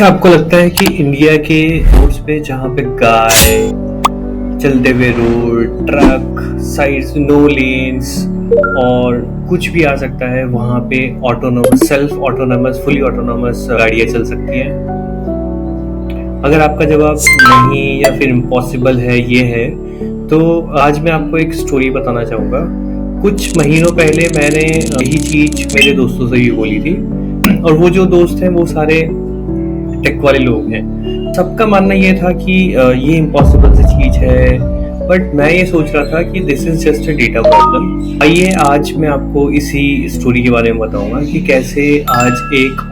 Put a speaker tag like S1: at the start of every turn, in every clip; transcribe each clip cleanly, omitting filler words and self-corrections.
S1: क्या आपको लगता है कि इंडिया के रोड्स पे जहाँ पे गाय, चलते हुए road, truck, sides, no lanes और कुछ भी आ सकता है, वहाँ पे autonomous, self autonomous, fully autonomous गाड़ियाँ चल सकती हैं? अगर आपका जवाब नहीं या फिर इम्पॉसिबल है ये है, तो आज मैं आपको एक स्टोरी बताना चाहूँगा। कुछ महीनों पहले मैंने यही चीज़ मेरे दोस्तों से भी बोली थी, और वो जो दोस्त हैं वो सारे टेक वाले लोग हैं। सबका मानना ये था कि ये इम्पॉसिबल सी चीज़ है, बट मैं ये सोच रहा था कि this is just a data problem. आइए आज मैं आपको इसी स्टोरी के बारे में बताऊंगा कि कैसे आज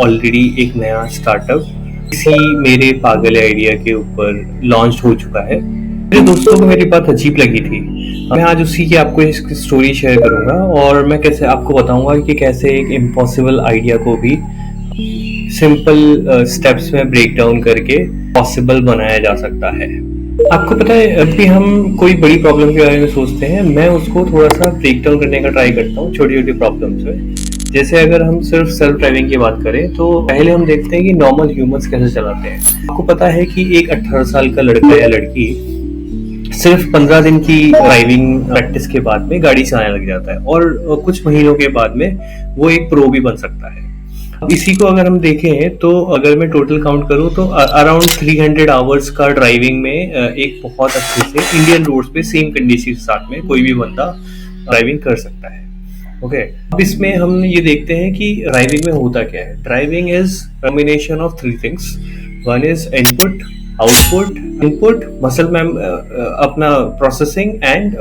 S1: ऑलरेडी एक नया स्टार्टअप इसी मेरे पागल आइडिया के ऊपर लॉन्च हो चुका है। मेरे दोस्तों को मेरी बात अजीब लगी थी। मैं आज उसी की आपको एक स्टोरी शेयर करूंगा और मैं कैसे आपको बताऊंगा कि कैसे एक इम्पॉसिबल आइडिया को भी सिंपल स्टेप्स में ब्रेक डाउन करके पॉसिबल बनाया जा सकता है। आपको पता है, अभी हम कोई बड़ी प्रॉब्लम के बारे में सोचते हैं, मैं उसको थोड़ा सा ब्रेक डाउन करने का ट्राई करता हूँ छोटी छोटी प्रॉब्लम्स में। जैसे अगर हम सिर्फ सेल्फ ड्राइविंग की बात करें तो पहले हम देखते हैं कि नॉर्मल ह्यूमंस कैसे चलाते हैं। आपको पता है कि एक 18 साल का लड़का या लड़की सिर्फ 15 दिन की ड्राइविंग प्रैक्टिस के बाद में गाड़ी चलाने लग जाता है, और कुछ महीनों के बाद में वो एक प्रो भी बन सकता है। इसी को अगर हम देखें तो अगर मैं टोटल काउंट करूं तो अराउंड 300 आवर्स का ड्राइविंग में एक बहुत अच्छे से इंडियन रोड्स पे सेम कंडीशन के साथ में कोई भी बंदा ड्राइविंग कर सकता है। ओके, अब इसमें हम ये देखते हैं कि ड्राइविंग में होता क्या है। Driving is combination of three things. One is input, output, input muscle अपना प्रोसेसिंग एंड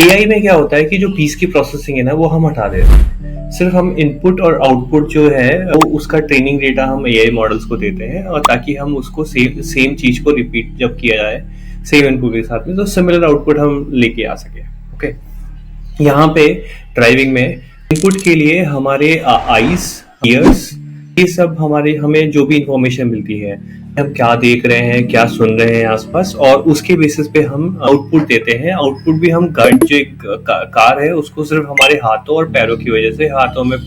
S1: एआई में क्या होता है कि जो पीस की प्रोसेसिंग है ना वो हम हटा देते हैं। सिर्फ हम इनपुट और आउटपुट जो है वो उसका ट्रेनिंग डेटा हम एआई मॉडल्स को देते हैं, और ताकि हम उसको सेम चीज को रिपीट जब किया जाए सेम इनपुट के साथ में तो सिमिलर आउटपुट हम लेके आ सके। ओके, यहाँ पे ड्राइविंग में इनपुट के लिए हमारे आईज, ईयर्स, ये सब हमें जो भी इंफॉर्मेशन मिलती है, हम क्या देख रहे हैं, क्या सुन रहे हैं आसपास, और उसके बेसिस पे हम आउटपुट देते हैं। आउटपुट भी हम जो एक कार है उसको सिर्फ हमारे हाथों और पैरों की वजह से, हाथों में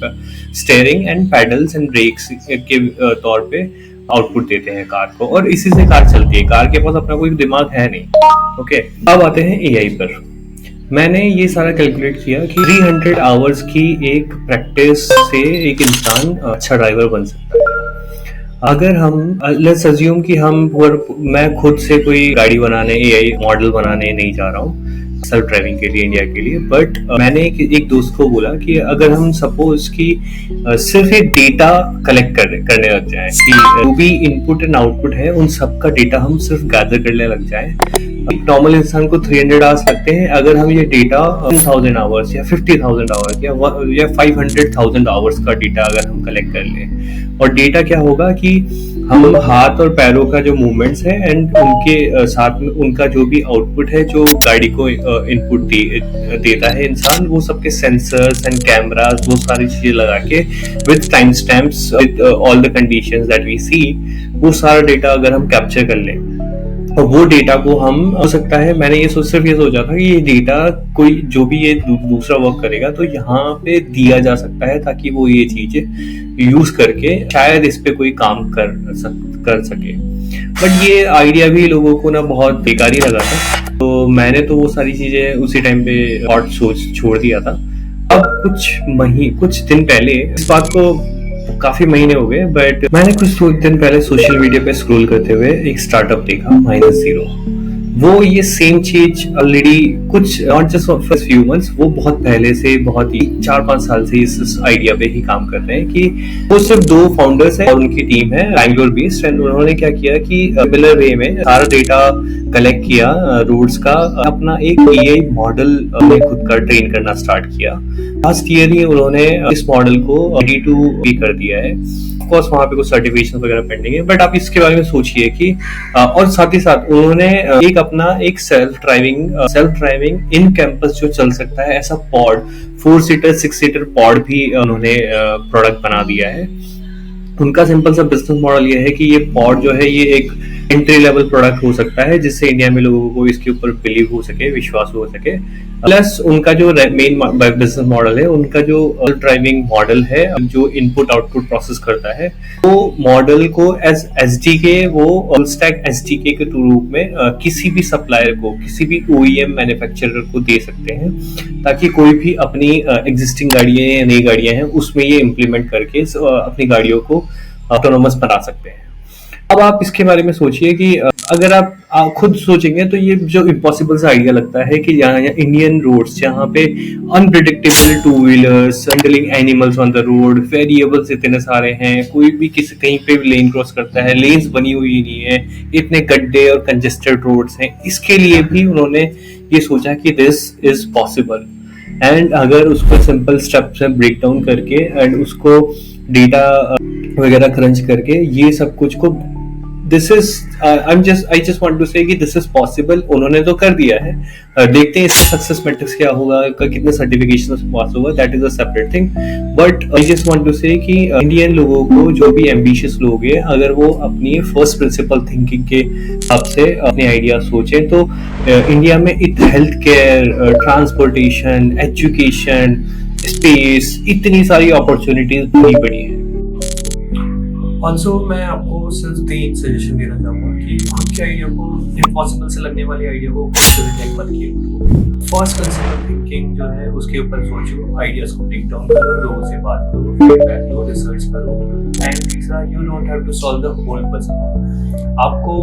S1: steering and pedals and brakes के तौर पे आउटपुट देते हैं कार को, और इसी से कार चलती है। कार के पास अपना कोई दिमाग है नहीं। ओके, अब आते हैं एआई पर। मैंने ये सारा कैलकुलेट किया कि 300 आवर्स की एक प्रैक्टिस से एक इंसान अच्छा ड्राइवर बन सकता है। अगर हम लेट्स अज्यूम कि मैं खुद से कोई गाड़ी बनाने, एआई मॉडल बनाने नहीं जा रहा हूँ सेल्फ ड्राइविंग के लिए इंडिया के लिए, बट मैंने एक दोस्त को बोला कि अगर हम सपोज कि सिर्फ एक डेटा कलेक्ट करने लग जाए, कि जो भी इनपुट एंड आउटपुट है उन सब का डेटा हम सिर्फ गैदर करने लग जाए। एक नॉर्मल इंसान को 300 आवर्स लगते हैं। अगर हम ये डेटा 1000 आवर्स या 50,000 आवर्स या 500,000 आवर्स का डेटा अगर हम कलेक्ट कर लें, और डेटा क्या होगा कि हम हाथ और पैरों का जो मूवमेंट्स है एंड उनके साथ में उनका जो भी आउटपुट है, जो गाड़ी को इनपुट देता है इंसान, वो सबके सेंसर्स एंड कैमरास, वो सारी चीजें लगा के with time stamps, with all the conditions that we see, वो सारा डेटा अगर हम कैप्चर कर लें, और वो डेटा को हम हो सकता है, मैंने सिर्फ ये सोचा था कि ये डेटा कोई जो भी ये दूसरा वर्क करेगा तो यहाँ पे दिया जा सकता है, ताकि वो ये चीजें यूज करके शायद इस पे कोई काम कर सके। बट ये आइडिया भी लोगों को ना बहुत बेकार ही लगा था, तो मैंने तो वो सारी चीजें उसी टाइम पे सोच छोड़ दिया था। अब कुछ दिन पहले, इस बात को काफी महीने हो गए, बट मैंने कुछ दिन पहले सोशल मीडिया पे स्क्रॉल करते हुए एक स्टार्टअप देखा, -0। वो ये सेम चीज ऑलरेडी कुछ not just for few months, वो बहुत पहले से, बहुत ही 4-5 साल से इस आइडिया पे ही काम कर रहे हैं। कि वो सिर्फ 2 फाउंडर्स हैं और उनकी टीम है बैंगलोर बेस्ड, एंड उन्होंने क्या किया कि सिमिलर वे में सारा डेटा कलेक्ट किया रोड्स का, अपना एक एआई मॉडल ने खुद का ट्रेन करना स्टार्ट किया। लास्ट ईयर ही उन्होंने इस मॉडल को रेडी टू बी कर दिया है। ऑफ कोर्स वहाँ पे कुछ सर्टिफिकेशन वगैरह पेंडिंग है, बट आप इसके बारे में सोचिए कि और साथ ही साथ उन्होंने एक सेल्फ ड्राइविंग इन कैंपस जो चल सकता है, ऐसा पॉड, 4 सीटर 6 सीटर पॉड भी उन्होंने प्रोडक्ट बना दिया है। उनका सिंपल सा बिजनेस मॉडल ये है कि ये पॉड जो है ये एक एंट्री लेवल प्रोडक्ट हो सकता है जिससे इंडिया में लोगों को इसके ऊपर बिलीव हो सके, विश्वास हो सके। प्लस उनका जो मेन बिजनेस मॉडल है, उनका जो ड्राइविंग मॉडल है, जो इनपुट आउटपुट प्रोसेस करता है, वो मॉडल को एज एसडीके, वो फुल स्टैक एसडीके के रूप में किसी भी सप्लायर को, किसी भी ओईएम मैन्युफैक्चरर को दे सकते हैं, ताकि कोई भी अपनी एग्जिस्टिंग गाड़ियां या नई गाड़ियां हैं उसमें ये इम्प्लीमेंट करके अपनी गाड़ियों को ऑटोनोमस बना सकते हैं। अब आप इसके बारे में सोचिए कि अगर आप खुद सोचेंगे तो ये जो इम्पॉसिबल सा आइडिया लगता है कि यहाँ इंडियन रोड्स जहाँ पे unpredictable two wheelers, handling animals on the road, variables इतने सारे हैं, कोई भी किसी कहीं पे भी लेन क्रॉस करता है, लेन्स बनी हुई नहीं है, इतने गड्ढे और कंजेस्टेड रोड्स हैं, इसके लिए भी उन्होंने ये सोचा कि दिस इज पॉसिबल। एंड अगर उसको सिंपल स्टेप्स में ब्रेक डाउन करके एंड उसको डेटा वगैरह क्रंच करके ये सब कुछ को this is I just want to say कि दिस इज पॉसिबल, उन्होंने तो कर दिया है। देखते हैं इसका सक्सेस मैट्रिक्स क्या होगा, कितने सर्टिफिकेशन पास होगा, that is a separate thing. But I just want to say कि इंडियन लोगों को, जो भी एम्बिशियस लोग हैं, अगर वो अपनी फर्स्ट प्रिंसिपल थिंकिंग के हिसाब से अपने आइडिया सोचें तो इंडिया में health care, transportation, education, space, इतनी सारी अपॉर्चुनिटीज बड़ी बड़ी हैं। ऑल्सो मैं आपको सिर्फ 3 सजेशन देना चाहूँगा कि खुद के आइडिया को, इम्पॉसिबल से लगने वाले आइडिया को खुद से रिजेक्ट मत कीजिए। फर्स्ट प्रिंसिपल थिंकिंग जो है उसके ऊपर सोचो, आइडियाज को ब्रेक डाउन करो, लोगों से बात करो, फीडबैक लो, रिसर्च करो। एंड तीसरा, you don't have to solve the whole puzzle. आपको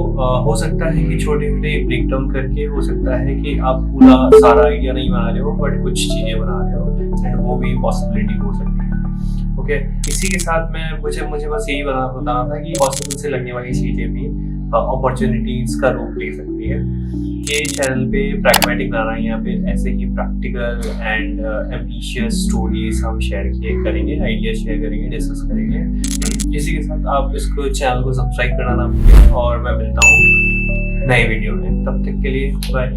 S1: हो सकता है कि छोटे छोटे ब्रेक डाउन करके, हो सकता है कि आप पूरा सारा आइडिया नहीं बना रहे हो बट कुछ चीजें बना रहे हो, एंड वो भी पॉसिबिलिटी हो सकती है। ओके, इसी के साथ में मुझे बस यही बताना था कि पॉसिबल से लगने वाली चीजें भी अपॉर्चुनिटीज का रूप ले सकती है। ये चैनल पे प्रैग्मेटिक बनाना है, यहाँ पे ऐसे ही प्रैक्टिकल एंड एम्बिशियस स्टोरीज हम शेयर करेंगे, आइडिया शेयर करेंगे, डिस्कस करेंगे। इसी के साथ आप इसको चैनल को सब्सक्राइब करना ना भूलें, और मैं मिलता हूँ नए वीडियो में। तब तक के लिए बाय।